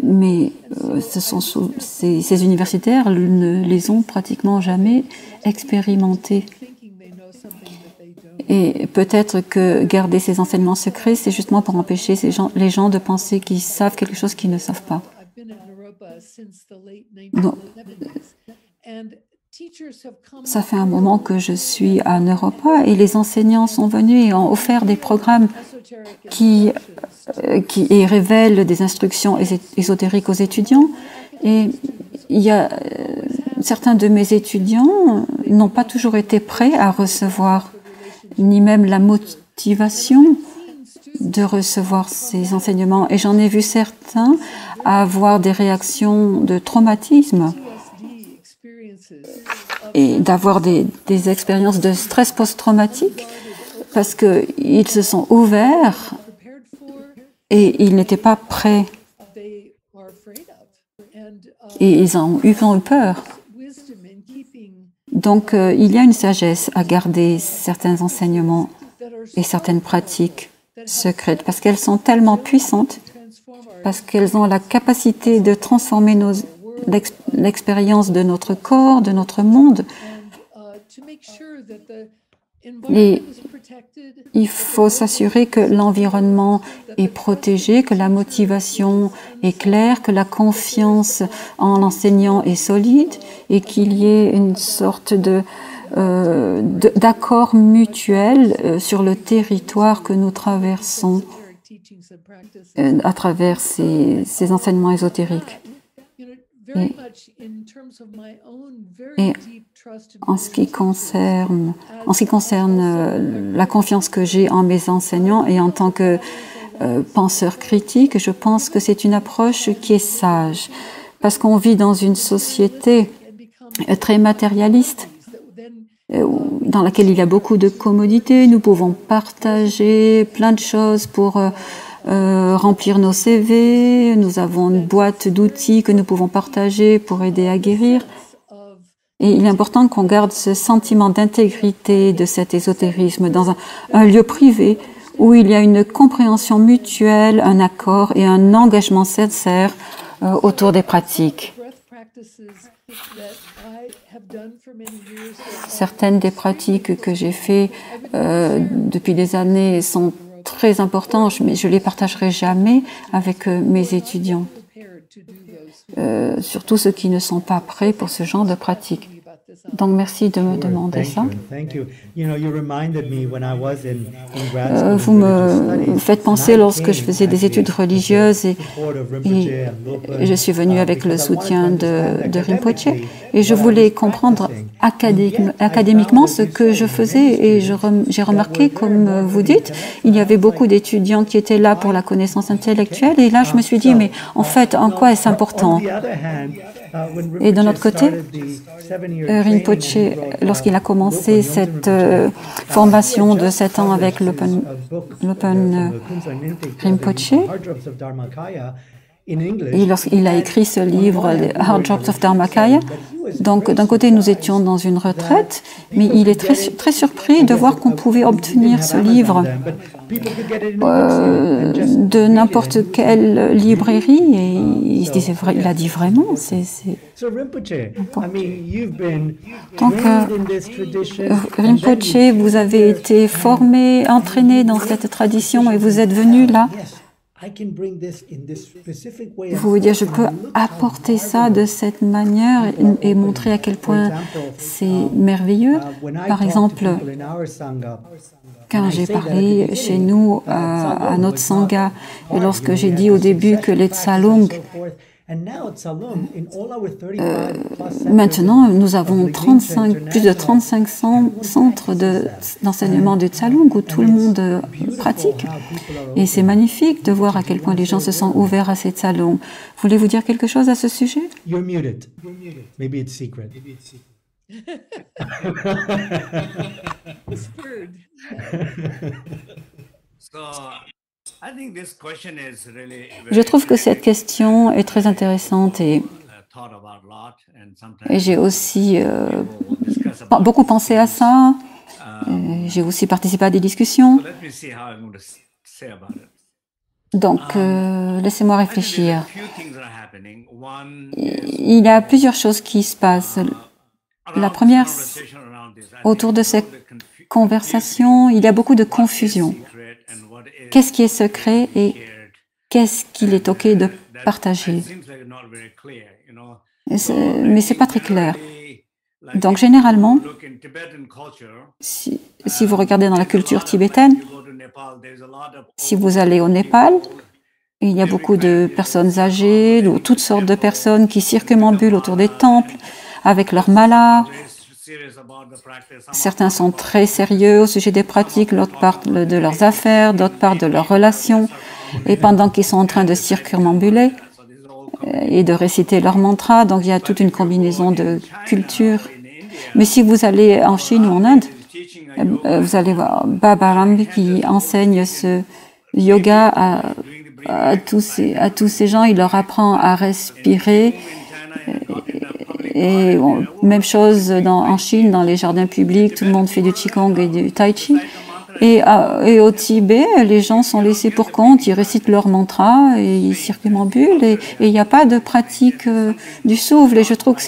mais ces universitaires ne les ont pratiquement jamais expérimentés. Et peut-être que garder ces enseignements secrets, c'est justement pour empêcher les gens de penser qu'ils savent quelque chose qu'ils ne savent pas. Donc, ça fait un moment que je suis à Naropa et les enseignants sont venus et ont offert des programmes qui révèlent des instructions ésotériques aux étudiants. Et certains de mes étudiants n'ont pas toujours été prêts à recevoir, ni même la motivation de recevoir ces enseignements. Et j'en ai vu certains avoir des réactions de traumatisme et d'avoir des expériences de stress post-traumatique parce qu'ils se sont ouverts et ils n'étaient pas prêts. Et ils ont eu peur. Donc, il y a une sagesse à garder certains enseignements et certaines pratiques secrètes parce qu'elles sont tellement puissantes, parce qu'elles ont la capacité de transformer l'expérience de notre corps, de notre monde, Et il faut s'assurer que l'environnement est protégé, que la motivation est claire, que la confiance en l'enseignant est solide et qu'il y ait une sorte d'accord mutuel sur le territoire que nous traversons à travers ces enseignements ésotériques. Et en ce qui concerne la confiance que j'ai en mes enseignants et en tant que penseur critique, je pense que c'est une approche qui est sage, parce qu'on vit dans une société très matérialiste, dans laquelle il y a beaucoup de commodités. Nous pouvons partager plein de choses pour remplir nos CV. Nous avons une boîte d'outils que nous pouvons partager pour aider à guérir. Et il est important qu'on garde ce sentiment d'intégrité de cet ésotérisme dans un lieu privé où il y a une compréhension mutuelle, un accord et un engagement sincère autour des pratiques. Certaines des pratiques que j'ai faites depuis des années sont très importantes, mais je ne les partagerai jamais avec mes étudiants. Surtout ceux qui ne sont pas prêts pour ce genre de pratique. Donc, merci de me demander ça. Vous me faites penser lorsque je faisais des études religieuses et je suis venue avec le soutien de Rinpoche et je voulais comprendre académiquement ce que je faisais et j'ai remarqué, comme vous dites, il y avait beaucoup d'étudiants qui étaient là pour la connaissance intellectuelle et là je me suis dit, mais en fait, en quoi est-ce important ? Et de notre côté, Rinpoche, lorsqu'il a commencé cette formation de 7 ans avec l'Open Rinpoche, et lorsqu'il a écrit ce livre, « Hard Drops of Dharmakaya », donc d'un côté nous étions dans une retraite, mais il est très surpris de voir qu'on pouvait obtenir ce livre de n'importe quelle librairie et il se disait, il a dit vraiment, c'est donc Rinpoche, vous avez été formé, entraîné dans cette tradition et vous êtes venu là. Vous voulez dire, je peux apporter ça de cette manière et montrer à quel point c'est merveilleux. Par exemple, quand j'ai parlé chez nous à notre Sangha, et lorsque j'ai dit au début que les Tsalung, maintenant nous avons plus de 35 centres d'enseignement de Tsalung où tout le monde pratique. Et c'est magnifique de voir à quel point les gens se sont ouverts à ces Tsalung. Voulez-vous dire quelque chose à ce sujet? You're muted. Maybe it's secret. Je trouve que cette question est très intéressante et j'ai aussi beaucoup pensé à ça. J'ai aussi participé à des discussions. Donc, laissez-moi réfléchir. Il y a plusieurs choses qui se passent. La première, autour de cette conversation, il y a beaucoup de confusion. Qu'est-ce qui est secret et qu'est-ce qu'il est OK de partager? Mais ce n'est pas très clair. Donc, généralement, si vous regardez dans la culture tibétaine, si vous allez au Népal, il y a beaucoup de personnes âgées, de toutes sortes de personnes qui circumambulent autour des temples avec leurs malas. Certains sont très sérieux au sujet des pratiques, d'autres parlent de leurs affaires, d'autres parlent de leurs relations. Et pendant qu'ils sont en train de circumambuler et de réciter leurs mantras, donc il y a toute une combinaison de cultures. Mais si vous allez en Chine ou en Inde, vous allez voir Baba Ram qui enseigne ce yoga à tous ces gens. Il leur apprend à respirer. Et bon, même chose en Chine, dans les jardins publics, tout le monde fait du Qigong et du Tai Chi. Et au Tibet, les gens sont laissés pour compte, ils récitent leurs mantras et ils circumambulent et il n'y a pas de pratique du souffle. Et je trouve que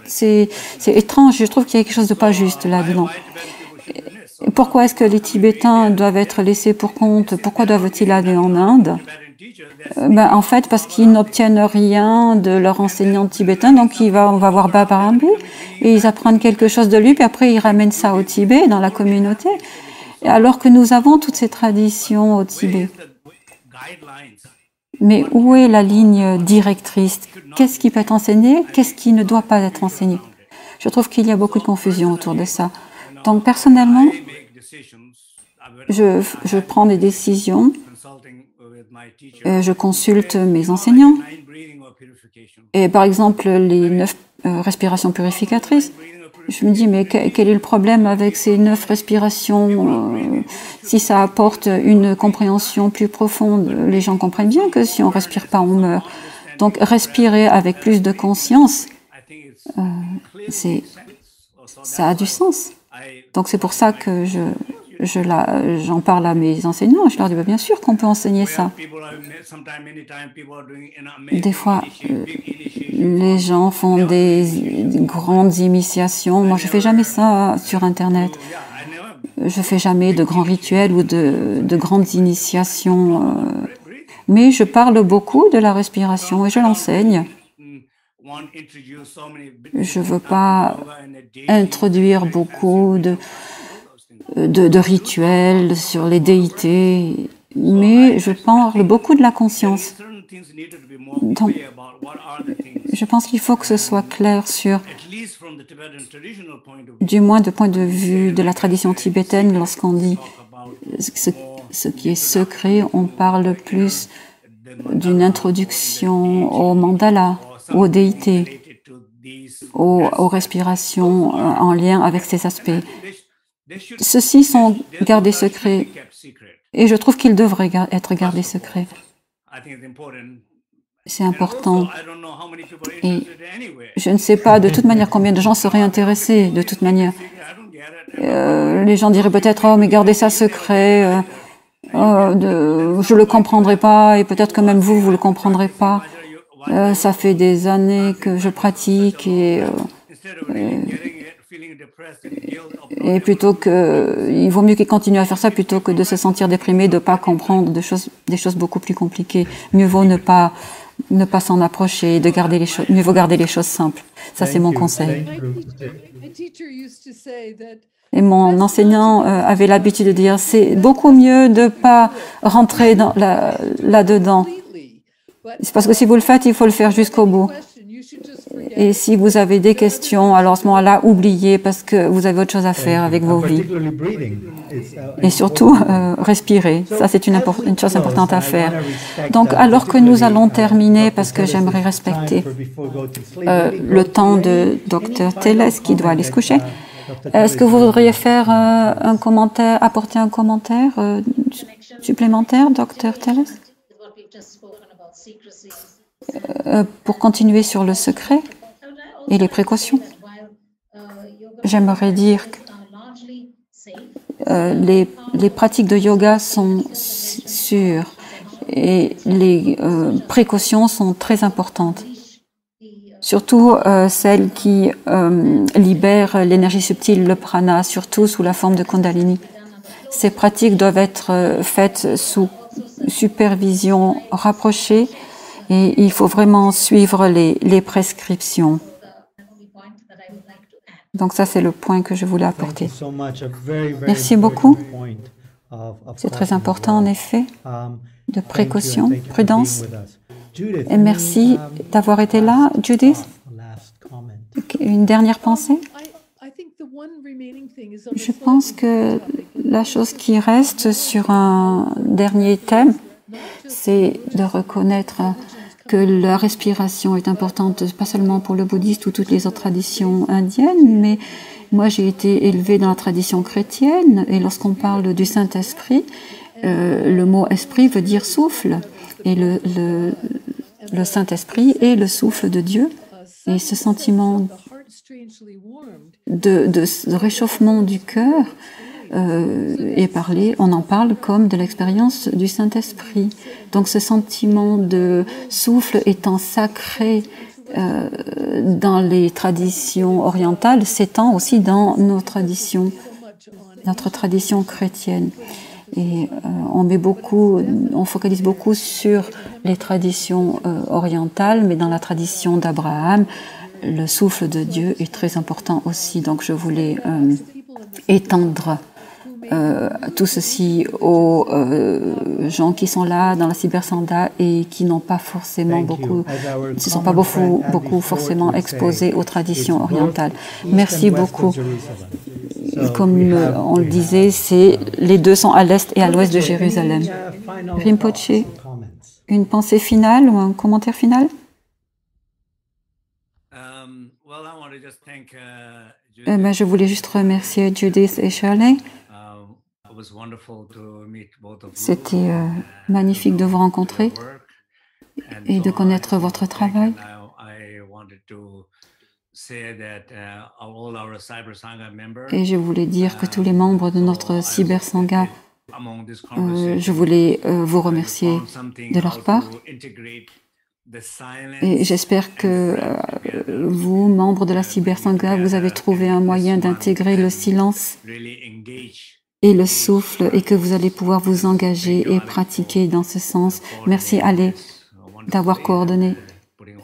c'est étrange, je trouve qu'il y a quelque chose de pas juste là-dedans. Pourquoi est-ce que les Tibétains doivent être laissés pour compte? Pourquoi doivent-ils aller en Inde? En fait, parce qu'ils n'obtiennent rien de leur enseignant tibétain, donc on va voir Baba Rambu, et ils apprennent quelque chose de lui, puis après ils ramènent ça au Tibet, dans la communauté, alors que nous avons toutes ces traditions au Tibet. Mais où est la ligne directrice? Qu'est-ce qui peut être enseigné? Qu'est-ce qui ne doit pas être enseigné? Je trouve qu'il y a beaucoup de confusion autour de ça. Donc personnellement, je prends des décisions, je consulte mes enseignants. Et par exemple, les 9 respirations purificatrices, je me dis, mais quel est le problème avec ces 9 respirations? Si ça apporte une compréhension plus profonde, les gens comprennent bien que si on ne respire pas, on meurt. Donc respirer avec plus de conscience, ça a du sens. Donc c'est pour ça que j'en parle à mes enseignants. Je leur dis, bien sûr qu'on peut enseigner ça. Des fois, les gens font des grandes initiations. Moi, je ne fais jamais ça sur Internet. Je ne fais jamais de grands rituels ou de grandes initiations. Mais je parle beaucoup de la respiration et je l'enseigne. Je ne veux pas introduire beaucoup de rituels sur les déités, mais je parle beaucoup de la conscience. Donc, je pense qu'il faut que ce soit clair sur, du moins du point de vue de la tradition tibétaine, lorsqu'on dit ce qui est secret, on parle plus d'une introduction au mandala, aux déités, aux respirations en lien avec ces aspects. Ceux-ci sont gardés secrets et je trouve qu'ils devraient être gardés secrets. C'est important. Et je ne sais pas de toute manière combien de gens seraient intéressés, de toute manière. Les gens diraient peut-être, oh mais gardez ça secret, je ne le comprendrai pas et peut-être que même vous, vous ne le comprendrez pas. Ça fait des années que je pratique et plutôt que, il vaut mieux qu'ils continuent à faire ça plutôt que de se sentir déprimé, de ne pas comprendre des choses beaucoup plus compliquées. Mieux vaut ne pas s'en approcher, mieux vaut garder les choses simples. Ça, c'est mon conseil. Et mon enseignant avait l'habitude de dire, c'est beaucoup mieux de ne pas rentrer là-dedans. C'est parce que si vous le faites, il faut le faire jusqu'au bout. Et si vous avez des questions, alors à ce moment-là, oubliez parce que vous avez autre chose à faire avec vos vies. Et surtout, respirer. Ça, c'est une chose importante à faire. Donc, alors que nous allons terminer, parce que j'aimerais respecter le temps de Dr. Teles qui doit aller se coucher, est-ce que vous voudriez faire un commentaire, apporter un commentaire supplémentaire, Dr. Teles? Pour continuer sur le secret et les précautions, j'aimerais dire que les pratiques de yoga sont sûres et les précautions sont très importantes. Surtout celles qui libèrent l'énergie subtile, le prana, surtout sous la forme de Kundalini. Ces pratiques doivent être faites sous supervision rapprochée et il faut vraiment suivre les prescriptions. Donc ça, c'est le point que je voulais apporter. Merci beaucoup. C'est très important, en effet, de précaution, prudence. Et merci d'avoir été là, Judith. Une dernière pensée? Je pense que la chose qui reste sur un dernier thème, c'est de reconnaître que la respiration est importante, pas seulement pour le bouddhiste ou toutes les autres traditions indiennes, mais moi j'ai été élevée dans la tradition chrétienne et lorsqu'on parle du Saint-Esprit, le mot esprit veut dire souffle et le Saint-Esprit est le souffle de Dieu et ce sentiment de réchauffement du cœur est parlé, on en parle comme de l'expérience du Saint-Esprit. Donc ce sentiment de souffle étant sacré dans les traditions orientales s'étend aussi dans nos traditions. notre tradition chrétienne. Et on focalise beaucoup sur les traditions orientales, mais dans la tradition d'Abraham, le souffle de Dieu est très important aussi. Donc je voulais étendre tout ceci aux gens qui sont là dans la Cybersangha et qui n'ont pas forcément ne se sont pas beaucoup forcément exposés aux traditions orientales. Merci beaucoup. Comme on le disait, les deux sont à l'est et à l'ouest de Jérusalem. Rinpoche, une pensée finale ou un commentaire final? Je voulais juste remercier Judith et Shirley. C'était magnifique de vous rencontrer et de connaître votre travail. Et je voulais dire que tous les membres de notre Cybersangha, je voulais vous remercier de leur part. Et j'espère que vous, membres de la Cybersangha, vous avez trouvé un moyen d'intégrer le silence et le souffle et que vous allez pouvoir vous engager et pratiquer dans ce sens. Merci Ale d'avoir coordonné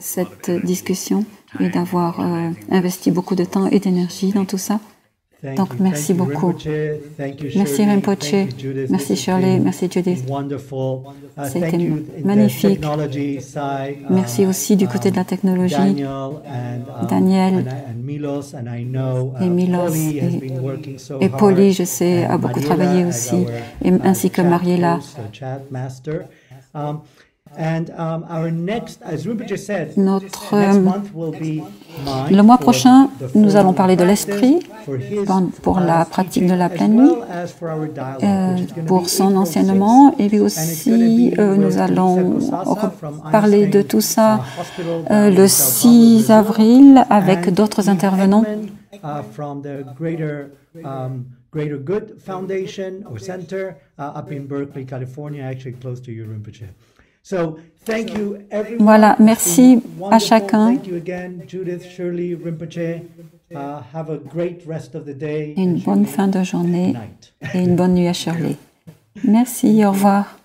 cette discussion et d'avoir investi beaucoup de temps et d'énergie dans tout ça. Donc, merci beaucoup. Merci Rinpoche, merci Shirley, merci Judith. C'était magnifique. Merci aussi du côté de la technologie, Daniel et Milos et Polly, je sais, a beaucoup travaillé aussi, ainsi que Mariela. Le mois prochain, nous allons parler de l'esprit pour la pratique de la pleine nuit, pour son enseignement, et puis aussi nous allons parler de tout ça le 6 avril avec d'autres intervenants. Greater Good Foundation or Center up in Berkeley, California, actually close to you, Rinpoche. So, thank you everyone. Voilà, merci à chacun. Thank you again, Judith, Shirley, Rinpoche. Have a great rest of the day. Une bonne fin de journée et une bonne nuit à Shirley. Merci, au revoir.